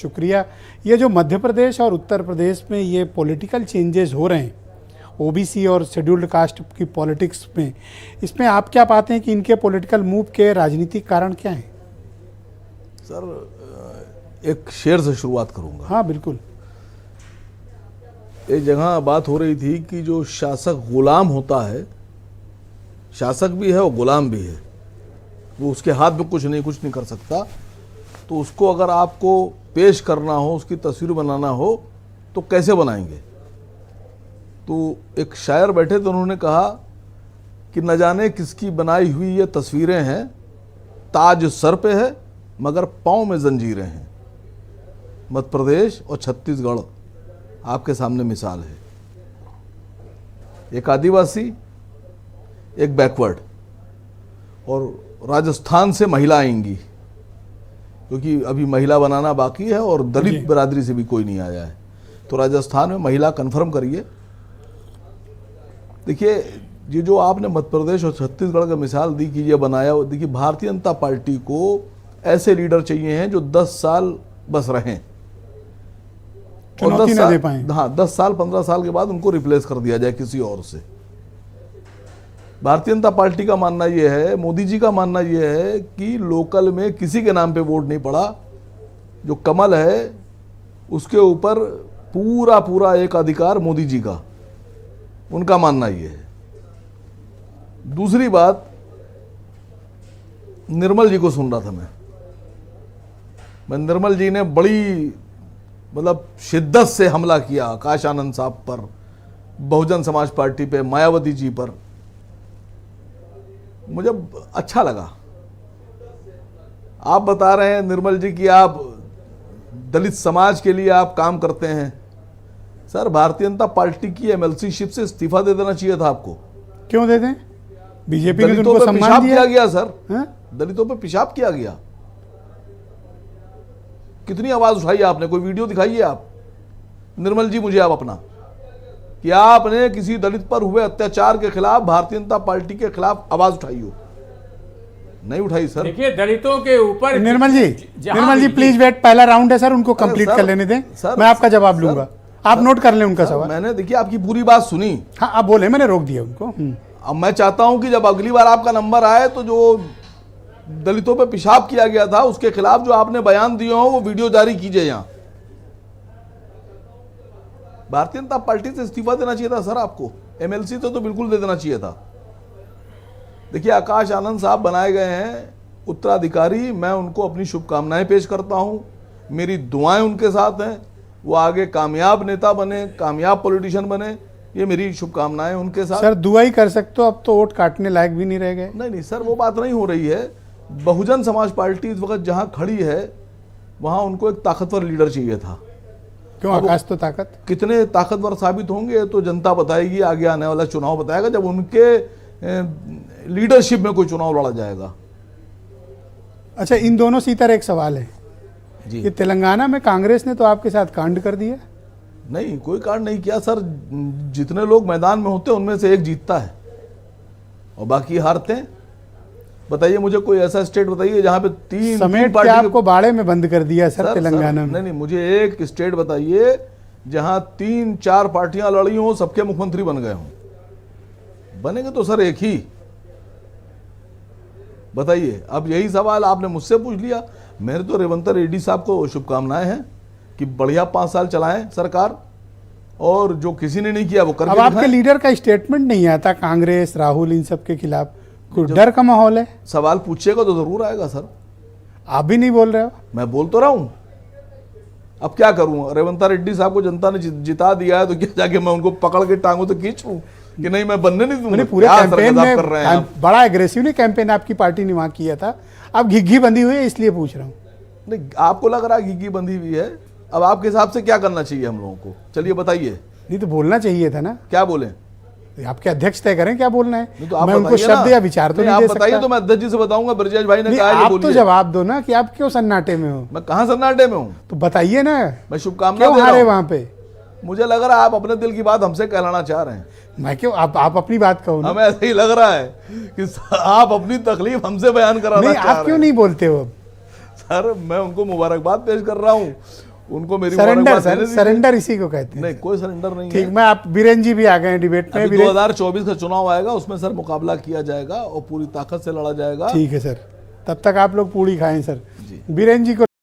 शुक्रिया। ये जो मध्य प्रदेश और उत्तर प्रदेश में ये पॉलिटिकल चेंजेस हो रहे हैं ओबीसी और शेड्यूल्ड कास्ट की पॉलिटिक्स में, इसमें आप क्या पाते हैं कि इनके पॉलिटिकल मूव के राजनीतिक कारण क्या हैं? सर, एक शेर से शुरुआत करूंगा। हाँ बिल्कुल। एक जगह बात हो रही थी कि जो शासक गुलाम होता है, शासक भी है और गुलाम भी है, वो उसके हाथ में कुछ नहीं कर सकता। तो उसको अगर आपको पेश करना हो, उसकी तस्वीर बनाना हो तो कैसे बनाएंगे? तो एक शायर बैठे तो उन्होंने कहा कि न जाने किसकी बनाई हुई ये तस्वीरें हैं, ताज सर पे है मगर पाँव में जंजीरें हैं। मध्य प्रदेश और छत्तीसगढ़ आपके सामने मिसाल है। एक आदिवासी, एक बैकवर्ड, और राजस्थान से महिला आएंगी क्योंकि अभी महिला बनाना बाकी है और दलित बिरादरी से भी कोई नहीं आया है। तो राजस्थान में महिला कंफर्म करिए। देखिए, ये जो आपने मध्य प्रदेश और छत्तीसगढ़ का मिसाल दी कि ये बनाया, देखिए भारतीय जनता पार्टी को ऐसे लीडर चाहिए हैं जो 10 साल बस रहें और 10 साल, हाँ 10 साल 15 साल के बाद उनको रिप्लेस कर दिया जाए किसी और से। भारतीय जनता पार्टी का मानना यह है, मोदी जी का मानना यह है कि लोकल में किसी के नाम पे वोट नहीं पड़ा, जो कमल है उसके ऊपर पूरा एक अधिकार मोदी जी का, उनका मानना यह है। दूसरी बात, निर्मल जी को सुन रहा था मैं निर्मल जी ने बड़ी शिद्दत से हमला किया आकाश आनंद साहब पर, बहुजन समाज पार्टी पे, मायावती जी पर। मुझे अच्छा लगा। आप बता रहे हैं निर्मल जी कि आप दलित समाज के लिए आप काम करते हैं। सर, भारतीय जनता पार्टी की एमएलसी शिप से इस्तीफा दे देना चाहिए था आपको। क्यों दे दें? बीजेपी ने दलितों उनको पे सम्मान पेशाब दिया किया गया सर। हा? दलितों पे पेशाब किया गया। कितनी आवाज उठाई आपने? कोई वीडियो दिखाइए आप निर्मल जी मुझे, आप अपना, कि आपने किसी दलित पर हुए अत्याचार के खिलाफ भारतीय जनता पार्टी के खिलाफ आवाज उठाई हो। नहीं उठाई सर। देखिए, दलितों के ऊपर निर्मल जी प्लीज वेट, पहला राउंड है सर, उनको कंप्लीट कर लेने दें, मैं आपका जवाब लूंगा। आप नोट कर लें उनका सवाल। मैंने देखिए आपकी पूरी बात सुनी। हाँ आप बोले, मैंने रोक दिया उनको। अब मैं चाहता हूं कि जब अगली बार आपका नंबर आए तो जो दलितों पे पेशाब किया गया था उसके खिलाफ जो आपने बयान दिए हो वो वीडियो जारी कीजिए। यहां भारतीय जनता पार्टी से इस्तीफा देना चाहिए था सर आपको। एमएलसी तो बिल्कुल दे देना चाहिए था। देखिए, आकाश आनंद साहब बनाए गए हैं उत्तराधिकारी, मैं उनको अपनी शुभकामनाएं पेश करता हूं। मेरी दुआएं उनके साथ हैं, वो आगे कामयाब नेता बने, कामयाब पॉलिटिशियन बने, ये मेरी शुभकामनाएं उनके साथ। सर दुआ ही कर सकते हो, अब तो वोट काटने लायक भी नहीं रह गए। नहीं सर, वो बात नहीं हो रही है। बहुजन समाज पार्टी इस वक्त जहां खड़ी है वहां उनको एक ताकतवर लीडर चाहिए था। क्यों? आकाश तो ताकत, कितने ताकतवर साबित होंगे तो जनता बताएगी, आगे आने वाला चुनाव बताएगा, जब उनके लीडरशिप में कोई चुनाव लड़ा जाएगा। अच्छा, इन दोनों से तरह एक सवाल है जी। कि तेलंगाना में कांग्रेस ने तो आपके साथ कांड कर दिया। नहीं, कोई कांड नहीं किया सर। जितने लोग मैदान में होते हैं उनमें से एक जीतता है और बाकी हारते हैं। बताइए मुझे कोई ऐसा स्टेट बताइए जहां पे तीन पार्टी आपको बाड़े में बंद कर दिया सर तेलंगाना में। नहीं, मुझे एक स्टेट बताइए जहां 3-4 पार्टियां लड़ी हो, सबके मुख्यमंत्री बन गए हों। बनेंगे तो सर एक ही। बताइए, अब यही सवाल आपने मुझसे पूछ लिया। मेरे तो रेवंत रेड्डी साहब को शुभकामनाएं हैं कि बढ़िया 5 साल चलाएं सरकार, और जो किसी ने नहीं किया वो करके दिखाएं। अब आपके लीडर का स्टेटमेंट नहीं आता कांग्रेस, राहुल, इन सब के खिलाफ, कोई डर का माहौल है? सवाल पूछिएगा तो जरूर आएगा सर। आप भी नहीं बोल रहे हो। मैं बोल तो रहा हूं, अब क्या करूं? रेवंत रेड्डी साहब को जनता ने जिता दिया है तो क्या जाके मैं उनको पकड़ के टांगों तो खींचूं कि नहीं मैं बनने नहीं दूंगा? पूरे कैंपेन में कर रहे हैं बड़ा एग्रेसिवली कैंपेन आपकी पार्टी ने वहां किया था। अब घिघी बंधी हुई है इसलिए पूछ रहा हूं। नहीं, आपको लग रहा है घिघी बंधी हुई है। अब आपके हिसाब से क्या करना चाहिए हम लोगों को? चलिए बताइए। नहीं तो बोलना चाहिए था ना। क्या बोले? आपके अध्यक्ष तय करें क्या बोलना है। तो मैं उनको शब्द या विचार तो नहीं दे सकता। बताइए तो मैं अध्यक्ष जी से बताऊंगा। ब्रजेश भाई ने कहा, आप तो जवाब दो ना कि आप क्यों सन्नाटे में हो। मैं कहां सन्नाटे में हूं? तो बताइए ना। मैं शुभकामनाएं दे रहा हूं वहां पे। मुझे लग रहा है आप अपने दिल की बात हमसे कहलाना चाह रहे हैं। मैं क्यों? आप अपनी बात कहो ना। हमें ऐसा ही लग रहा है कि आप अपनी तकलीफ हमसे बयान कराना चाह रहे हैं। आप क्यों नहीं बोलते हो? सर, मैं उनको मुबारकबाद पेश कर रहा हूं उनको मेरी सरेंडर मुबारकबाद सर, देने दीजिए। सरेंडर इसी को कहते हैं। नहीं, कोई सरेंडर नहीं ठीक, है। मैं आप बीरेन जी भी आ गए हैं डिबेट में। अभी बीरेन 2024 का चुनाव आएगा, उसमें सर मुकाबला किया जाएगा और पूरी ताकत से लड़ा जाएगा। ठीक है सर, तब तक आप लोग पूड़ी खाएं सर। जी। बीरेन जी को